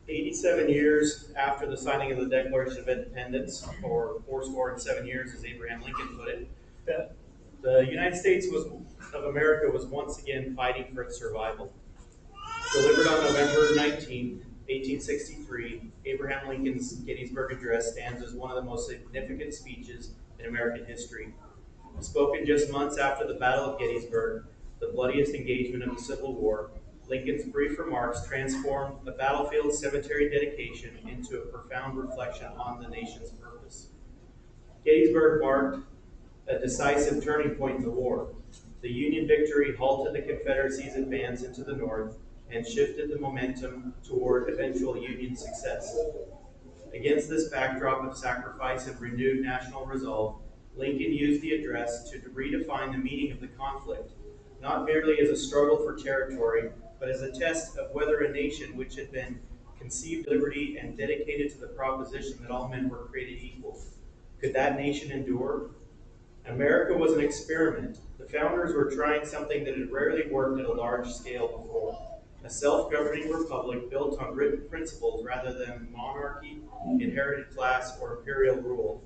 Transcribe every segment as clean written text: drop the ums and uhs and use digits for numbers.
87 years after the signing of the Declaration of Independence, or fourscore and 7 years, as Abraham Lincoln put it, the United States of America was once again fighting for its survival. Delivered on November 19, 1863, Abraham Lincoln's Gettysburg Address stands as one of the most significant speeches in American history. Spoken just months after the Battle of Gettysburg, the bloodiest engagement of the Civil War, Lincoln's brief remarks transformed a battlefield cemetery dedication into a profound reflection on the nation's purpose. Gettysburg marked a decisive turning point in the war. The Union victory halted the Confederacy's advance into the North and shifted the momentum toward eventual Union success. Against this backdrop of sacrifice and renewed national resolve, Lincoln used the address to redefine the meaning of the conflict, not merely as a struggle for territory, but as a test of whether a nation which had been conceived liberty and dedicated to the proposition that all men were created equal, could that nation endure? America was an experiment. The founders were trying something that had rarely worked at a large scale before. A self-governing republic built on written principles rather than monarchy, inherited class, or imperial rule.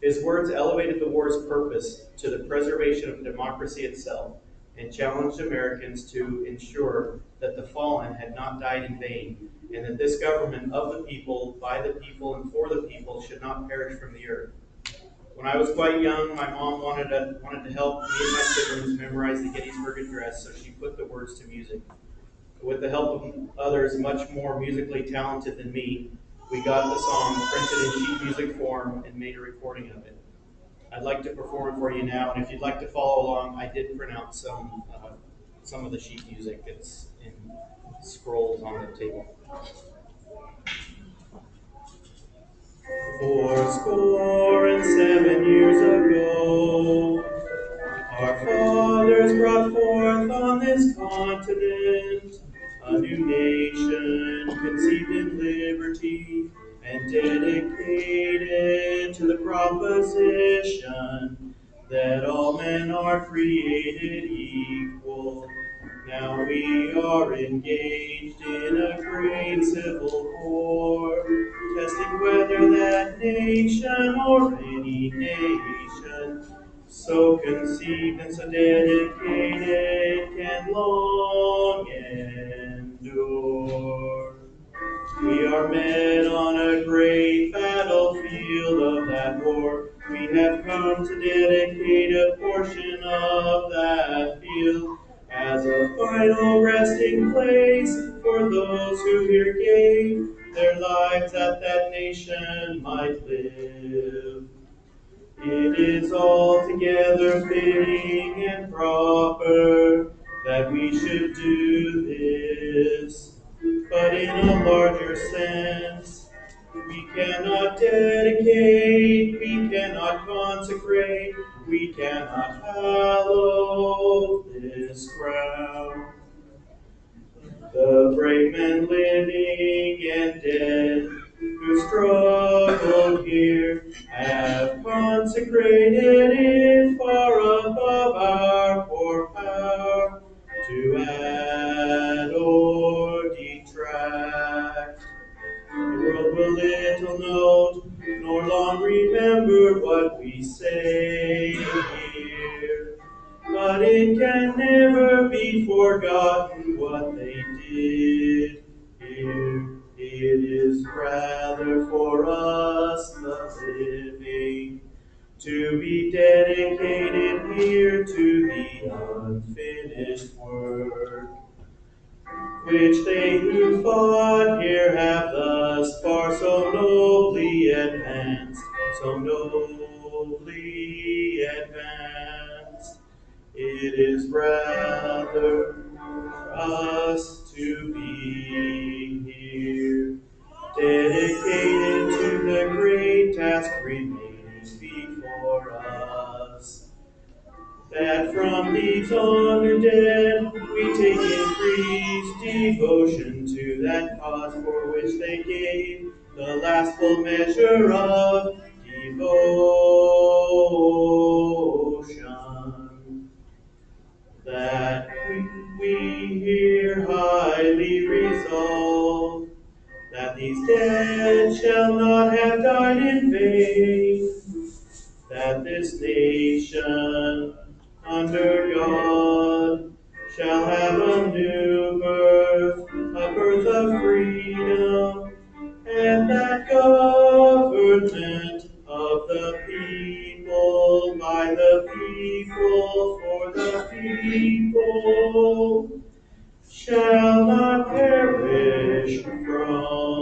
His words elevated the war's purpose to the preservation of democracy itself and challenged Americans to ensure that the fallen had not died in vain and that this government of the people, by the people, and for the people should not perish from the earth. When I was quite young, my mom wanted to help me and my siblings memorize the Gettysburg Address, so she put the words to music. With the help of others much more musically talented than me, we got the song printed in sheet music form and made a recording of it. I'd like to perform it for you now, and if you'd like to follow along, I did print out some of the sheet music. It's in scrolls on the table. Fourscore and 7 years ago, our fathers brought forth on this continent a new nation conceived in liberty and dedicated to the proposition that all men are created equal. Now we are engaged in a great civil war, testing whether that nation or any nation so conceived and so dedicated can long endure. We are men on a great battlefield of that war. We have come to dedicate a portion of that field as a final resting place for those who here gave their lives that that nation might live. It is altogether fitting and proper that we should do this, but in a larger sense, we cannot dedicate, we cannot consecrate, we cannot hallow this ground. The brave men living and dead who struggled here have consecrated it far above our poor power to add or detract. The world will little note nor long remember what we say here, but it can never be forgotten what they did here. It is rather for us, the living, to be dedicated here to the unfinished work, which they who fought here have thus far so nobly advanced, so nobly advanced. It is rather for us to be here, dedicated to the great task remaining before us, that from these honored dead we take increased devotion to that cause for which they gave the last full measure of devotion. That we here highly resolve these dead shall not have died in vain, that this nation under God shall have a new birth, a birth of freedom, and that government of the people, by the people, for the people, shall not perish from